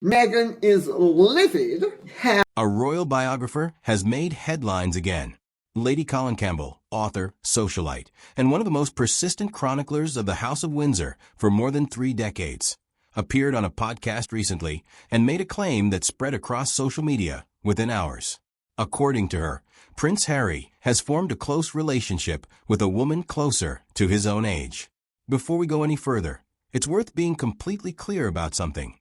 Meghan is livid. A royal biographer has made headlines again. Lady Colin Campbell, author, socialite, and one of the most persistent chroniclers of the House of Windsor for more than 3 decades, appeared on a podcast recently and made a claim that spread across social media within hours. According to her, Prince Harry has formed a close relationship with a woman closer to his own age. Before we go any further, it's worth being completely clear about something.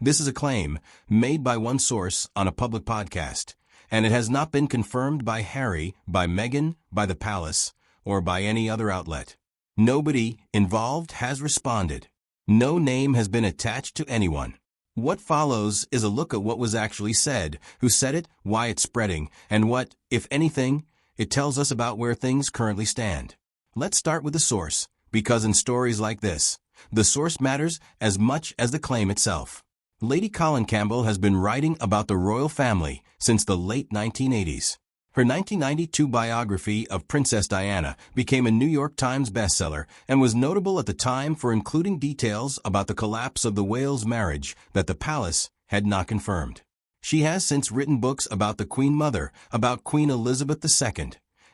This is a claim made by one source on a public podcast, and it has not been confirmed by Harry, by Meghan, by the palace, or by any other outlet. Nobody involved has responded. No name has been attached to anyone. What follows is a look at what was actually said, who said it, why it's spreading, and what, if anything, it tells us about where things currently stand. Let's start with the source, because in stories like this, the source matters as much as the claim itself. Lady Colin Campbell has been writing about the royal family since the late 1980s. Her 1992 biography of Princess Diana became a New York Times bestseller and was notable at the time for including details about the collapse of the Wales marriage that the palace had not confirmed. She has since written books about the Queen Mother, about Queen Elizabeth II,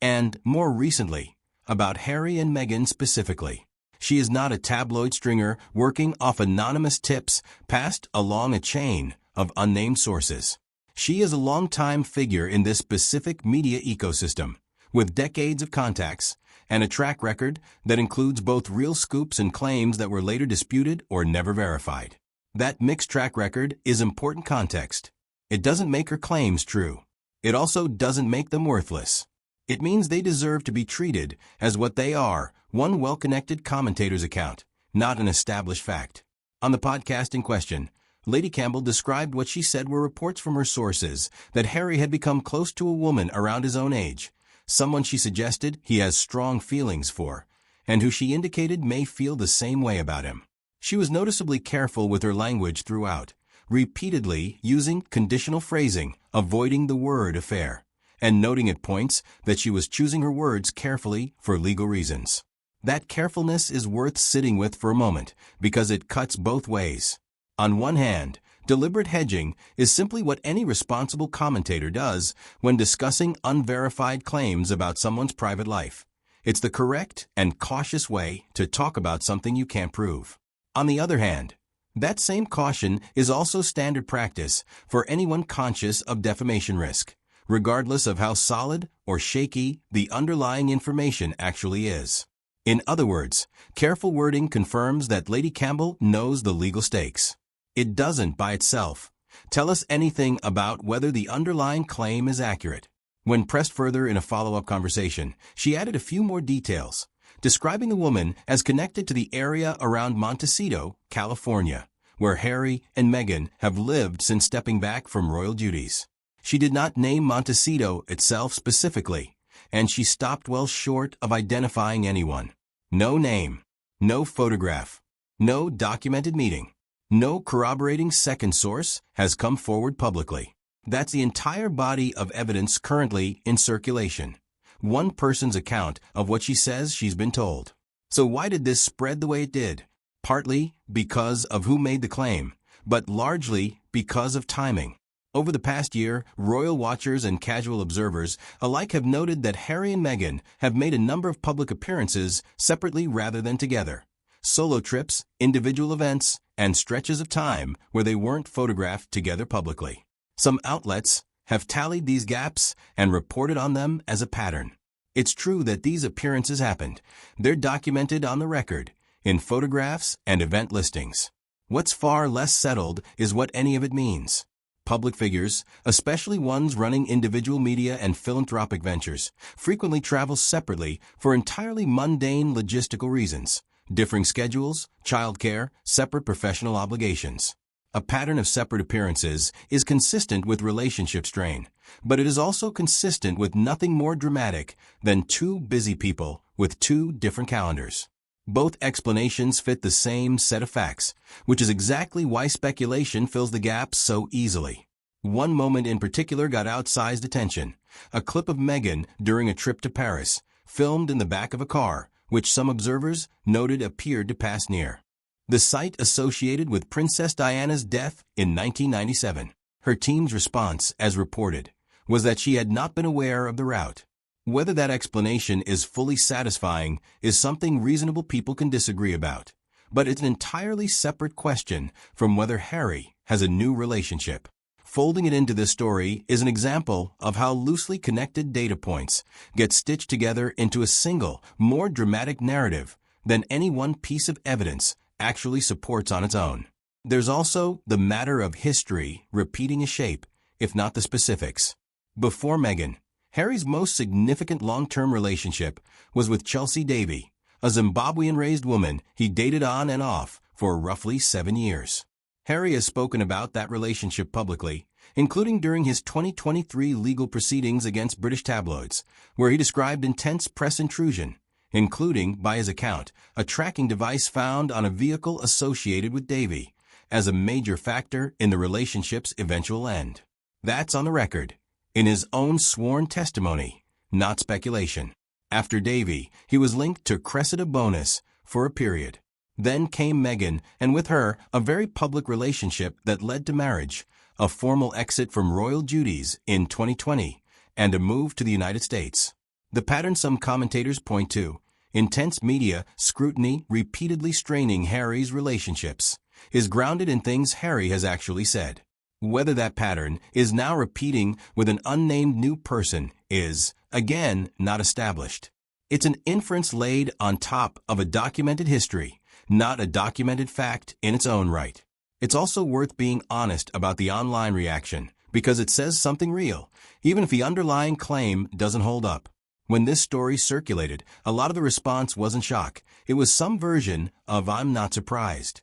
and, more recently, about Harry and Meghan specifically. She is not a tabloid stringer working off anonymous tips passed along a chain of unnamed sources. She is a long-time figure in this specific media ecosystem, with decades of contacts and a track record that includes both real scoops and claims that were later disputed or never verified. That mixed track record is important context. It doesn't make her claims true. It also doesn't make them worthless. It means they deserve to be treated as what they are, one well-connected commentator's account, not an established fact. On the podcast in question, Lady Campbell described what she said were reports from her sources that Harry had become close to a woman around his own age, someone she suggested he has strong feelings for, and who she indicated may feel the same way about him. She was noticeably careful with her language throughout, repeatedly using conditional phrasing, avoiding the word affair, and noting at points that she was choosing her words carefully for legal reasons. That carefulness is worth sitting with for a moment because it cuts both ways. On one hand, deliberate hedging is simply what any responsible commentator does when discussing unverified claims about someone's private life. It's the correct and cautious way to talk about something you can't prove. On the other hand, that same caution is also standard practice for anyone conscious of defamation risk, regardless of how solid or shaky the underlying information actually is. In other words, careful wording confirms that Lady Campbell knows the legal stakes. It doesn't, by itself, tell us anything about whether the underlying claim is accurate. When pressed further in a follow-up conversation, she added a few more details, describing the woman as connected to the area around Montecito, California, where Harry and Meghan have lived since stepping back from royal duties. She did not name Montecito itself specifically, and she stopped well short of identifying anyone. No name, no photograph, no documented meeting, no corroborating second source has come forward publicly. That's the entire body of evidence currently in circulation. One person's account of what she says she's been told. So why did this spread the way it did? Partly because of who made the claim, but largely because of timing. Over the past year, royal watchers and casual observers alike have noted that Harry and Meghan have made a number of public appearances separately rather than together. Solo trips, individual events, and stretches of time where they weren't photographed together publicly. Some outlets have tallied these gaps and reported on them as a pattern. It's true that these appearances happened. They're documented on the record, in photographs and event listings. What's far less settled is what any of it means. Public figures, especially ones running individual media and philanthropic ventures, frequently travel separately for entirely mundane logistical reasons, differing schedules, childcare, separate professional obligations. A pattern of separate appearances is consistent with relationship strain, but it is also consistent with nothing more dramatic than two busy people with two different calendars. Both explanations fit the same set of facts, which is exactly why speculation fills the gaps so easily. One moment in particular got outsized attention, a clip of Meghan during a trip to Paris, filmed in the back of a car, which some observers noted appeared to pass near. the site associated with Princess Diana's death in 1997. Her team's response, as reported, was that she had not been aware of the route. Whether that explanation is fully satisfying is something reasonable people can disagree about, but it's an entirely separate question from whether Harry has a new relationship. Folding it into this story is an example of how loosely connected data points get stitched together into a single, more dramatic narrative than any one piece of evidence actually supports on its own. There's also the matter of history repeating a shape, if not the specifics. Before Meghan, Harry's most significant long-term relationship was with Chelsea Davy, a Zimbabwean-raised woman he dated on and off for roughly 7 years. Harry has spoken about that relationship publicly, including during his 2023 legal proceedings against British tabloids, where he described intense press intrusion, including, by his account, a tracking device found on a vehicle associated with Davy, as a major factor in the relationship's eventual end. That's on the record, in his own sworn testimony, not speculation. After Davy, he was linked to Cressida Bonus for a period. Then came Meghan, and with her, a very public relationship that led to marriage, a formal exit from royal duties in 2020, and a move to the United States. The pattern some commentators point to, intense media scrutiny repeatedly straining Harry's relationships, is grounded in things Harry has actually said. Whether that pattern is now repeating with an unnamed new person is, again, not established. It's an inference laid on top of a documented history, not a documented fact in its own right. It's also worth being honest about the online reaction, because it says something real, even if the underlying claim doesn't hold up. When this story circulated, a lot of the response wasn't shock. It was some version of "I'm not surprised."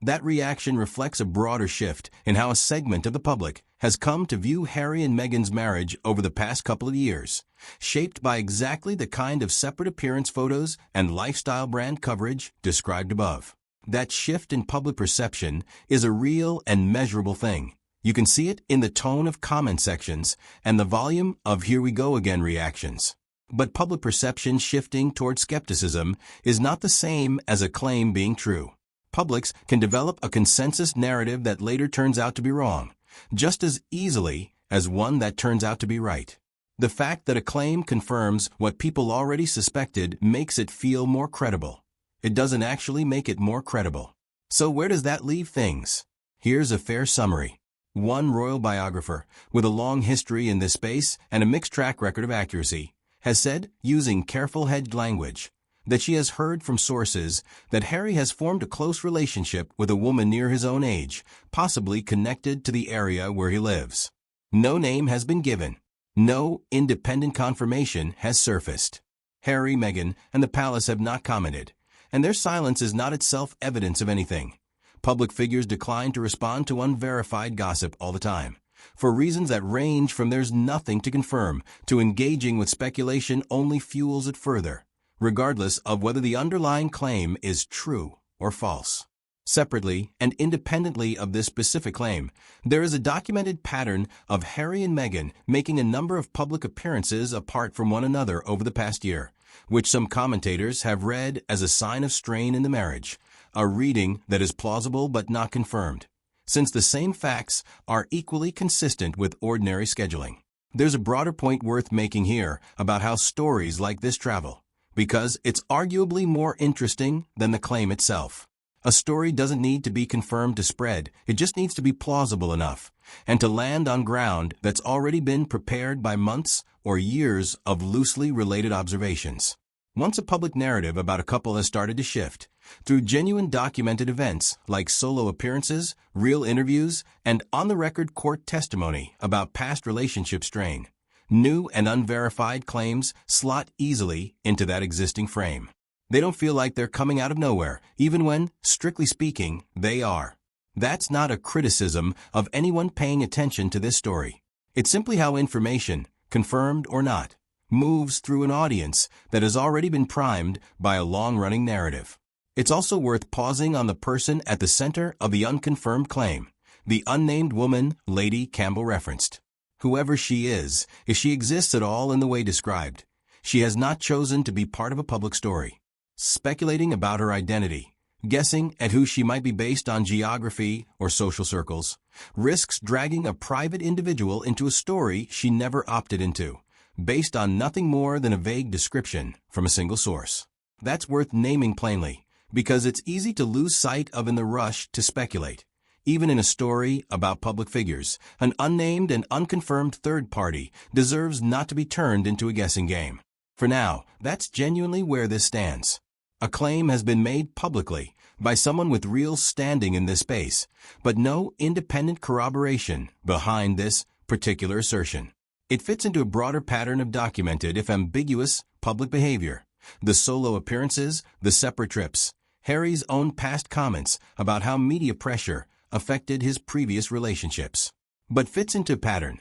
That reaction reflects a broader shift in how a segment of the public has come to view Harry and Meghan's marriage over the past couple of years, shaped by exactly the kind of separate appearance photos and lifestyle brand coverage described above. That shift in public perception is a real and measurable thing. You can see it in the tone of comment sections and the volume of "here we go again" reactions. But public perception shifting toward skepticism is not the same as a claim being true. Publics can develop a consensus narrative that later turns out to be wrong, just as easily as one that turns out to be right. The fact that a claim confirms what people already suspected makes it feel more credible. It doesn't actually make it more credible. So where does that leave things? Here's a fair summary. One royal biographer, with a long history in this space and a mixed track record of accuracy, has said, using careful hedged language, that she has heard from sources that Harry has formed a close relationship with a woman near his own age, possibly connected to the area where he lives. No name has been given. No independent confirmation has surfaced. Harry, Meghan, and the palace have not commented, and their silence is not itself evidence of anything. Public figures decline to respond to unverified gossip all the time, for reasons that range from "there's nothing to confirm" to engaging with speculation only fuels it further, regardless of whether the underlying claim is true or false. Separately and independently of this specific claim, there is a documented pattern of Harry and Meghan making a number of public appearances apart from one another over the past year, which some commentators have read as a sign of strain in the marriage, a reading that is plausible but not confirmed, since the same facts are equally consistent with ordinary scheduling. There's a broader point worth making here about how stories like this travel, because it's arguably more interesting than the claim itself. A story doesn't need to be confirmed to spread, it just needs to be plausible enough, and to land on ground that's already been prepared by months or years of loosely related observations. Once a public narrative about a couple has started to shift, through genuine documented events like solo appearances, real interviews, and on-the-record court testimony about past relationship strain, new and unverified claims slot easily into that existing frame. They don't feel like they're coming out of nowhere, even when, strictly speaking, they are. That's not a criticism of anyone paying attention to this story. It's simply how information, confirmed or not, moves through an audience that has already been primed by a long-running narrative. It's also worth pausing on the person at the center of the unconfirmed claim, the unnamed woman Lady Campbell referenced. Whoever she is, if she exists at all in the way described, she has not chosen to be part of a public story. Speculating about her identity, guessing at who she might be based on geography or social circles, risks dragging a private individual into a story she never opted into, based on nothing more than a vague description from a single source. That's worth naming plainly, because it's easy to lose sight of in the rush to speculate. Even in a story about public figures, an unnamed and unconfirmed third party deserves not to be turned into a guessing game. For now, that's genuinely where this stands. A claim has been made publicly by someone with real standing in this space, but no independent corroboration behind this particular assertion. It fits into a broader pattern of documented, if ambiguous, public behavior. The solo appearances, the separate trips, Harry's own past comments about how media pressure affected his previous relationships. But fits into pattern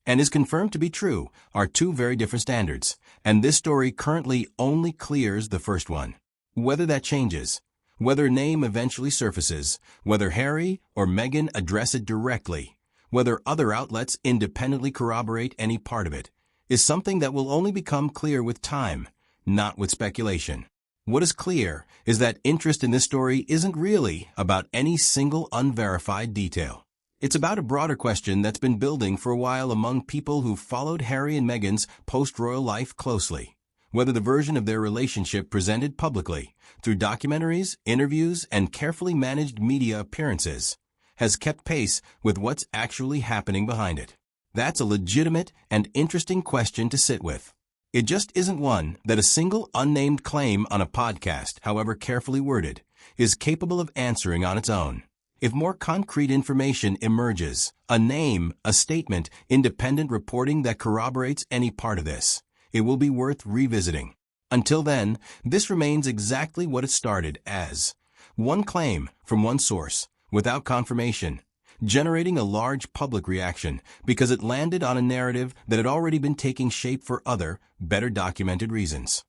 and is confirmed to be true are two very different standards, and this story currently only clears the first one. Whether that changes, whether name eventually surfaces, whether Harry or Meghan address it directly, whether other outlets independently corroborate any part of it, is something that will only become clear with time, not with speculation. What is clear is that interest in this story isn't really about any single unverified detail. It's about a broader question that's been building for a while among people who followed Harry and Meghan's post-royal life closely. Whether the version of their relationship presented publicly, through documentaries, interviews, and carefully managed media appearances, has kept pace with what's actually happening behind it. That's a legitimate and interesting question to sit with. It just isn't one that a single unnamed claim on a podcast, however carefully worded, is capable of answering on its own. If more concrete information emerges, a name, a statement, independent reporting that corroborates any part of this, it will be worth revisiting. Until then, this remains exactly what it started as: one claim from one source, without confirmation, generating a large public reaction because it landed on a narrative that had already been taking shape for other, better documented reasons.